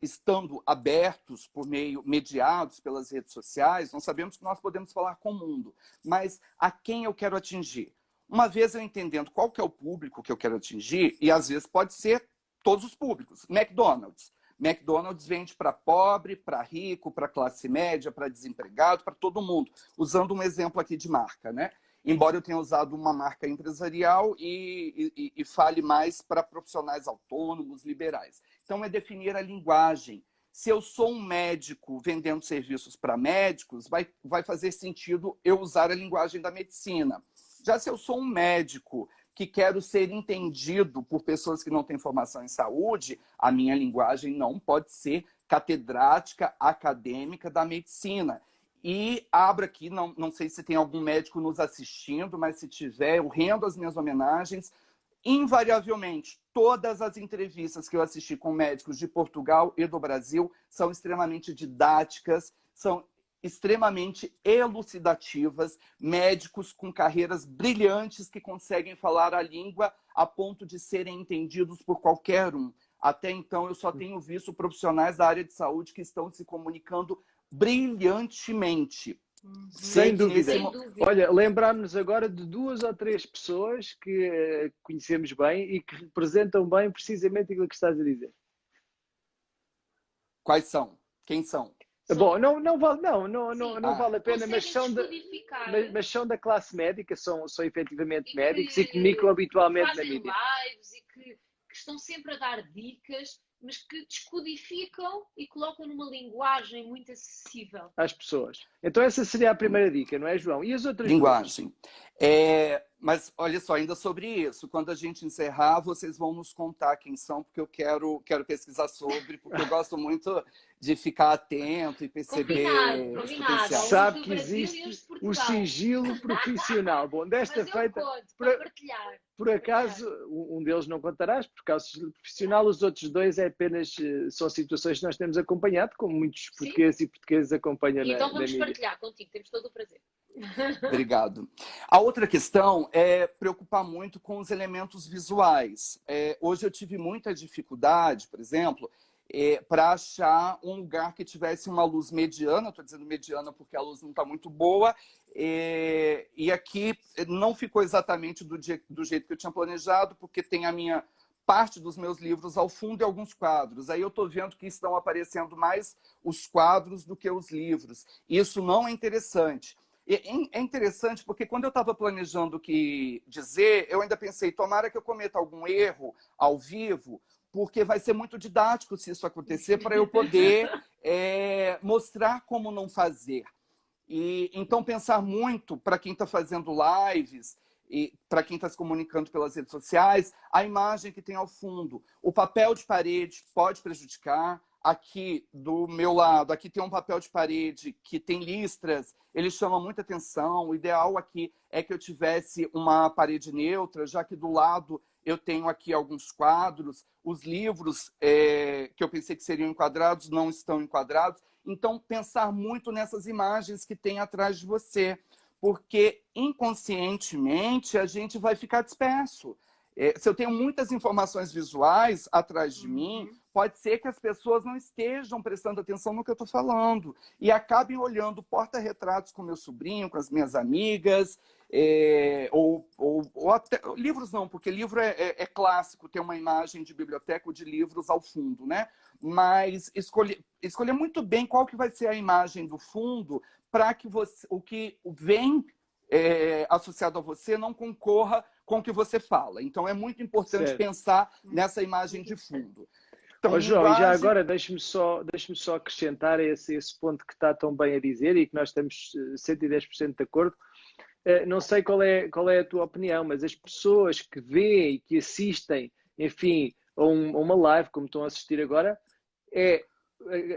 estando abertos por meio, mediados pelas redes sociais, nós sabemos que nós podemos falar com o mundo, mas a quem eu quero atingir? Uma vez eu entendendo qual que é o público que eu quero atingir, e às vezes pode ser todos os públicos. McDonald's vende para pobre, para rico, para classe média, para desempregado, para todo mundo. Usando um exemplo aqui de marca, né? Embora eu tenha usado uma marca empresarial e fale mais para profissionais autônomos, liberais. Então, é definir a linguagem. Se eu sou um médico vendendo serviços para médicos, vai fazer sentido eu usar a linguagem da medicina. Já se eu sou um médico que quero ser entendido por pessoas que não têm formação em saúde, a minha linguagem não pode ser catedrática, acadêmica da medicina. E abro aqui, não sei se tem algum médico nos assistindo, mas se tiver, eu rendo as minhas homenagens. Invariavelmente, todas as entrevistas que eu assisti com médicos de Portugal e do Brasil são extremamente didáticas, são extremamente elucidativas, médicos com carreiras brilhantes que conseguem falar a língua a ponto de serem entendidos por qualquer um. Até então, eu só tenho visto profissionais da área de saúde que estão se comunicando brilhantemente. Sem dúvida. Olha, lembrar-nos agora de 2 ou 3 pessoas que conhecemos bem e que representam bem precisamente aquilo que estás a dizer. Quais são? Quem são? Bom, não vale, não vale a pena, mas são da classe médica, são efetivamente médicos e comunicam habitualmente na mídia. Lives e que estão sempre a dar dicas, mas que descodificam e colocam numa linguagem muito acessível às pessoas. Então essa seria a primeira dica, não é, João? E as outras linguagem. Mas olha só, ainda sobre isso, quando a gente encerrar, vocês vão nos contar quem são, porque eu quero pesquisar sobre, porque eu gosto muito de ficar atento e perceber os potenciais. Sabe que existe o sigilo profissional. Bom, desta feita, por acaso, um deles não contarás, por causa do sigilo profissional, os outros dois são situações que nós temos acompanhado, como muitos portugueses e portugueses acompanham na mídia. Então vamos partilhar contigo, temos todo o prazer. Obrigado. A outra questão é preocupar muito com os elementos visuais. Hoje eu tive muita dificuldade, por exemplo, para achar um lugar que tivesse uma luz mediana. Estou dizendo mediana porque a luz não está muito boa. E aqui não ficou exatamente do jeito que eu tinha planejado, porque tem a minha parte dos meus livros ao fundo e alguns quadros. Aí eu estou vendo que estão aparecendo mais os quadros do que os livros. Isso não é interessante. É interessante porque quando eu estava planejando o que dizer, eu ainda pensei, tomara que eu cometa algum erro ao vivo, porque vai ser muito didático se isso acontecer, para eu poder mostrar como não fazer. Então, pensar muito, para quem está fazendo lives, e para quem está se comunicando pelas redes sociais, a imagem que tem ao fundo. O papel de parede pode prejudicar. Aqui do meu lado, aqui tem um papel de parede que tem listras, ele chama muita atenção. O ideal aqui é que eu tivesse uma parede neutra, já que do lado eu tenho aqui alguns quadros. Os livros que eu pensei que seriam enquadrados não estão enquadrados. Então, pensar muito nessas imagens que tem atrás de você, porque inconscientemente a gente vai ficar disperso. Se eu tenho muitas informações visuais atrás de mim, pode ser que as pessoas não estejam prestando atenção no que eu estou falando e acabem olhando porta-retratos com meu sobrinho, com as minhas amigas, ou até livros não, porque livro é clássico ter uma imagem de biblioteca ou de livros ao fundo, né? Mas escolher muito bem qual que vai ser a imagem do fundo para que o que vem associado a você não concorra com o que você fala. Então, é muito importante pensar nessa imagem de fundo. Então, João, e já agora deixe-me só acrescentar esse ponto que está tão bem a dizer e que nós estamos 110% de acordo. Não sei qual é a tua opinião, mas as pessoas que veem e que assistem, enfim, a uma live, como estão a assistir agora,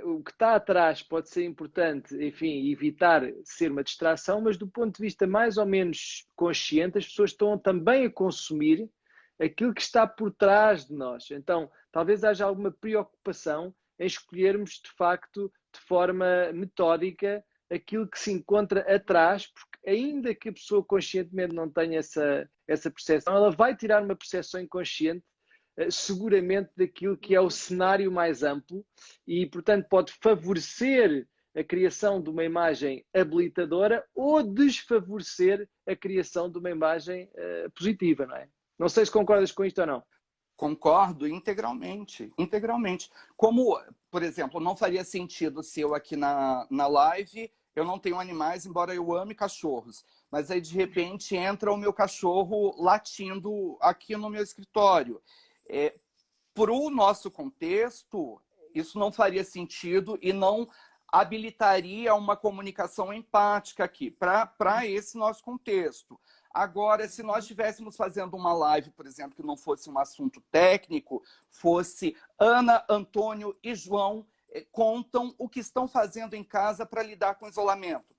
o que está atrás pode ser importante, enfim, evitar ser uma distração, mas do ponto de vista mais ou menos consciente, as pessoas estão também a consumir aquilo que está por trás de nós. Então, talvez haja alguma preocupação em escolhermos, de facto, de forma metódica, aquilo que se encontra atrás, porque ainda que a pessoa conscientemente não tenha essa percepção, ela vai tirar uma percepção inconsciente seguramente daquilo que é o cenário mais amplo e, portanto, pode favorecer a criação de uma imagem habilitadora ou desfavorecer a criação de uma imagem positiva, não é? Não sei se concordas com isto ou não. Concordo integralmente. Como, por exemplo, não faria sentido se eu aqui na live, eu não tenho animais, embora eu ame cachorros, mas aí de repente entra o meu cachorro latindo aqui no meu escritório. Para o nosso contexto, isso não faria sentido e não habilitaria uma comunicação empática aqui, para esse nosso contexto. Agora, se nós estivéssemos fazendo uma live, por exemplo, que não fosse um assunto técnico, fosse Ana, Antônio e João contam o que estão fazendo em casa para lidar com o isolamento.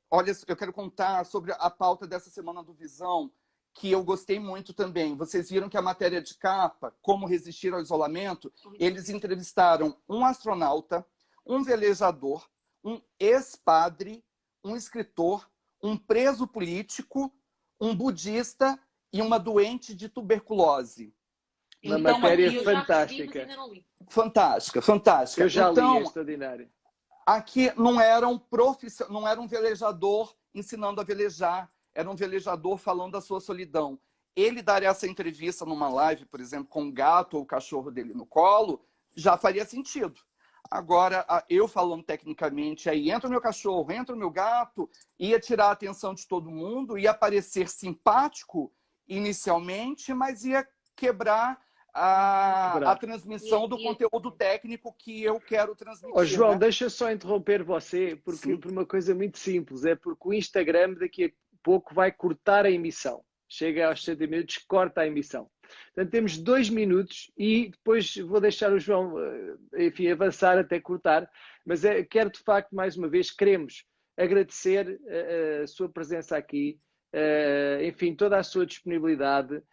Olha, eu quero contar sobre a pauta dessa semana do Visão, que eu gostei muito também. Vocês viram que a matéria de capa, Como Resistir ao Isolamento, eles entrevistaram um astronauta, um velejador, um ex-padre, um escritor, um preso político, um budista e uma doente de tuberculose. Uma matéria fantástica. Fantástica. Eu já li, é extraordinário. Aqui não era um velejador ensinando a velejar, era um velejador falando da sua solidão. Ele dar essa entrevista numa live, por exemplo, com um gato ou o cachorro dele no colo, já faria sentido. Agora, eu falando tecnicamente, aí entra o meu cachorro, entra o meu gato, ia tirar a atenção de todo mundo, ia parecer simpático inicialmente, mas ia quebrar a transmissão do conteúdo técnico que eu quero transmitir. João, né? deixa eu só interromper você, por uma coisa muito simples, é porque o Instagram daqui a pouco vai cortar a emissão. Chega aos 60 minutos, corta a emissão. Portanto, temos 2 minutos e depois vou deixar o João, enfim, avançar até cortar, mas quero de facto, mais uma vez, queremos agradecer a sua presença aqui, enfim, toda a sua disponibilidade,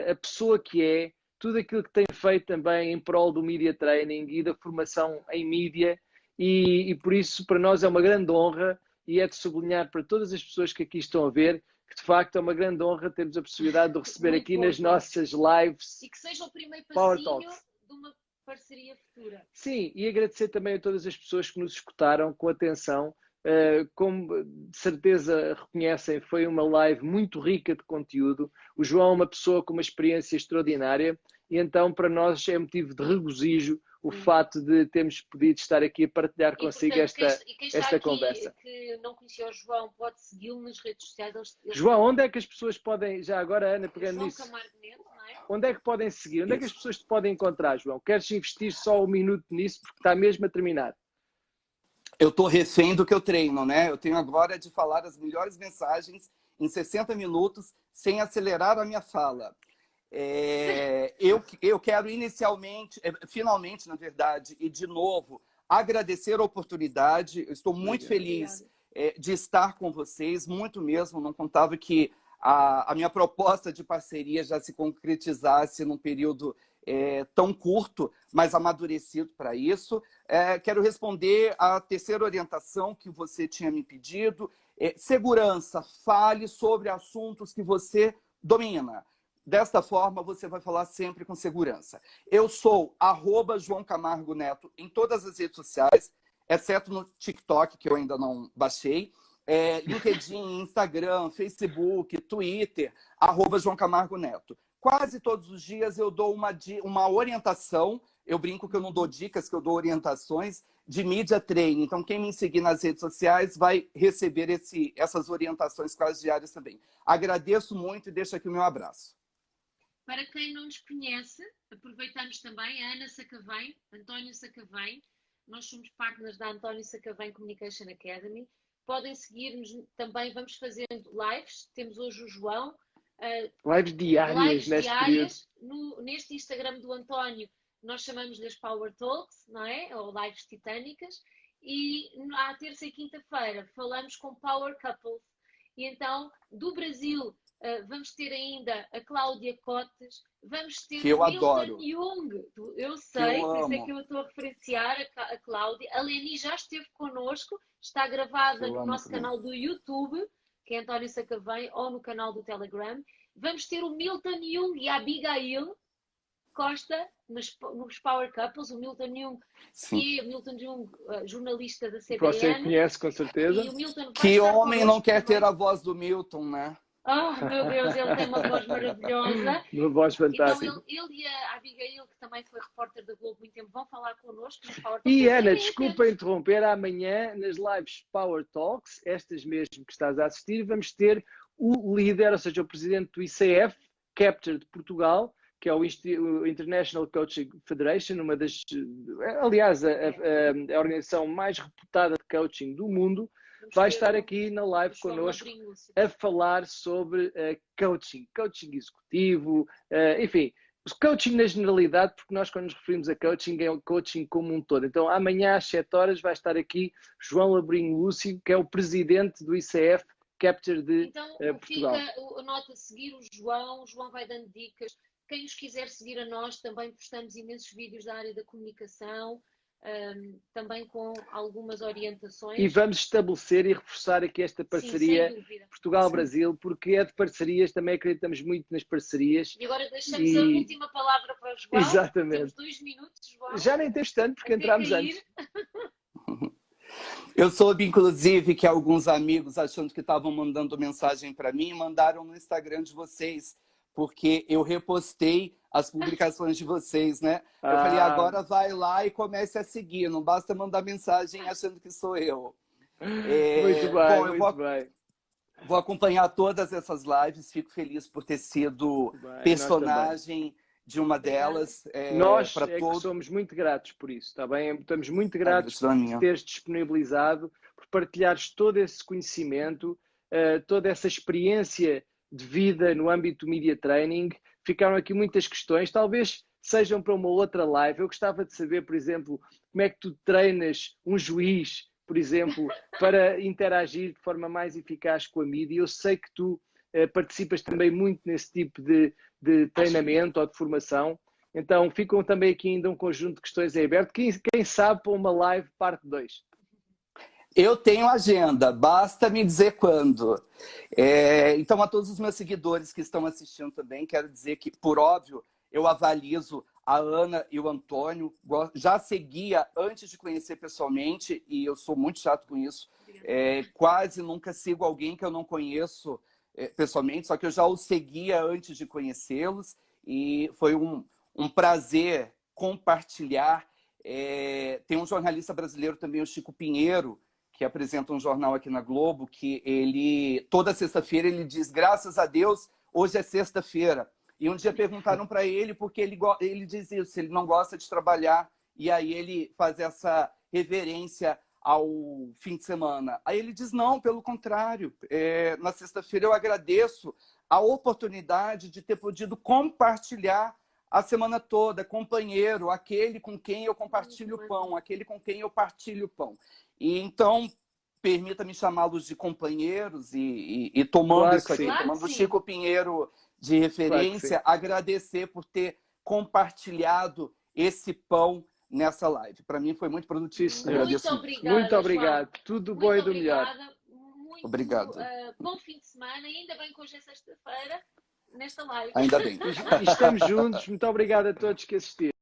a pessoa que é, tudo aquilo que tem feito também em prol do media training e da formação em mídia e por isso para nós é uma grande honra e é de sublinhar para todas as pessoas que aqui estão a ver que de facto é uma grande honra termos a possibilidade de receber Muito aqui bom, nas nossas lives. E que seja o primeiro Power passinho Talks. de uma parceria futura. Sim, e agradecer também a todas as pessoas que nos escutaram com atenção. Como de certeza reconhecem, foi uma live muito rica de conteúdo. O João é uma pessoa com uma experiência extraordinária e então para nós é motivo de regozijo o fato de termos podido estar aqui a partilhar consigo esta conversa. Que não conhecia o João, pode segui-lo nas redes sociais. João, onde é que as pessoas podem, já agora Ana, pegando João nisso, Camargo Neto, não é? onde é que podem seguir? Onde é que as pessoas te podem encontrar, João? Queres investir só 1 minuto nisso porque está mesmo a terminar? Eu estou refém do que eu treino, né? Eu tenho agora de falar as melhores mensagens em 60 minutos sem acelerar a minha fala. Eu quero inicialmente, finalmente, na verdade, e de novo, agradecer a oportunidade. Eu estou muito feliz de estar com vocês, muito mesmo. Não contava que a minha proposta de parceria já se concretizasse num período tão curto, mas amadurecido para isso. Quero responder à terceira orientação que você tinha me pedido. Segurança, fale sobre assuntos que você domina. Desta forma, você vai falar sempre com segurança. Eu sou @João Camargo Neto em todas as redes sociais, exceto no TikTok, que eu ainda não baixei. LinkedIn, Instagram, Facebook, Twitter, @João Camargo Neto. Quase todos os dias eu dou uma orientação, eu brinco que eu não dou dicas, que eu dou orientações de mídia training. Então, quem me seguir nas redes sociais vai receber essas orientações quase diárias também. Agradeço muito e deixo aqui o meu abraço. Para quem não nos conhece, aproveitamos também a Ana Sacavém, António Sacavém. Nós somos partners da António Sacavém Communication Academy. Podem seguir-nos também, vamos fazendo lives. Temos hoje o João. Lives diárias neste período. Neste Instagram do António, nós chamamos-lhes Power Talks, não é? Ou lives titânicas. E à terça e quinta-feira falamos com Power Couples. E então, do Brasil, vamos ter ainda a Cláudia Cotes, vamos ter que eu o Milton adoro. Jung. Eu sei, por isso é amo. que eu estou a referenciar a Cláudia. A Leni já esteve connosco, está gravada no nosso canal do YouTube, que é António Sacavém, ou no canal do Telegram. Vamos ter o Milton Jung e a Abigail Costa nos Power Couples. O Milton Jung, que é Milton Jung, jornalista da CBN. Você conhece, com certeza. E o Milton Que homem não quer ter a voz do Milton, né? Oh, meu Deus, ele tem uma voz maravilhosa. Uma voz fantástica. Então, ele e a Abigail, que também foi repórter da Globo muito tempo, vão falar connosco. E Ana, desculpa interromper, amanhã nas lives Power Talks, estas mesmo que estás a assistir, vamos ter o líder, ou seja, o presidente do ICF, Capture de Portugal, que é o International Coaching Federation, uma das, aliás, a organização mais reputada de coaching do mundo. Vai estar aqui na live connosco a falar sobre coaching executivo, enfim, coaching na generalidade, porque nós quando nos referimos a coaching é o coaching como um todo. Então amanhã às 7 horas vai estar aqui João Labrinho Lúcio, que é o presidente do ICF Capture de Portugal. Então fica a nota de seguir o João vai dando dicas. Quem nos quiser seguir a nós, também postamos imensos vídeos da área da comunicação, também com algumas orientações. E vamos estabelecer e reforçar aqui esta parceria Portugal-Brasil, porque é de parcerias, também acreditamos muito nas parcerias. E agora deixamos a última palavra para o João. Exatamente. Temos 2 minutos, João. Já nem temos tanto, porque entramos antes. Eu soube, inclusive, que alguns amigos, achando que estavam mandando mensagem para mim, mandaram no Instagram de vocês, porque eu repostei as publicações de vocês, né? Eu falei, agora vai lá e comece a seguir, não basta mandar mensagem achando que sou eu. Muito bem, muito bem. Vou acompanhar todas essas lives, fico feliz por ter sido personagem de uma delas. Nós que somos muito gratos por isso, está bem? Estamos muito gratos por teres disponibilizado, por partilhares todo esse conhecimento, toda essa experiência de vida no âmbito do Media Training. Ficaram aqui muitas questões, talvez sejam para uma outra live. Eu gostava de saber, por exemplo, como é que tu treinas um juiz, por exemplo, para interagir de forma mais eficaz com a mídia. Eu sei que tu participas também muito nesse tipo de treinamento ou de formação. Então, ficam também aqui ainda um conjunto de questões em aberto. Quem sabe para uma live parte 2. Eu tenho agenda, basta me dizer quando. Então, a todos os meus seguidores que estão assistindo também, quero dizer que, por óbvio, eu avalizo a Ana e o Antônio. Já seguia antes de conhecer pessoalmente, e eu sou muito chato com isso. Quase nunca sigo alguém que eu não conheço pessoalmente, só que eu já os seguia antes de conhecê-los, e foi um prazer compartilhar. Tem um jornalista brasileiro também, o Chico Pinheiro, que apresenta um jornal aqui na Globo, que ele, toda sexta-feira, ele diz, graças a Deus, hoje é sexta-feira. E um dia perguntaram para ele porque ele diz isso, ele não gosta de trabalhar, e aí ele faz essa reverência ao fim de semana. Aí ele diz, não, pelo contrário, na sexta-feira eu agradeço a oportunidade de ter podido compartilhar a semana toda, companheiro, aquele com quem eu compartilho o pão, aquele com quem eu partilho o pão. E então, permita-me chamá-los de companheiros e tomando claro isso aqui, sim. tomando o Chico Pinheiro de referência, claro, agradecer por ter compartilhado esse pão nessa live. Para mim foi muito produtivo. Muito obrigada. Muito obrigado. João. Tudo bom e do melhor. Muito obrigado. Bom fim de semana. E ainda bem que hoje é sexta-feira, nesta live. Ainda bem. Estamos juntos. Muito obrigado a todos que assistiram.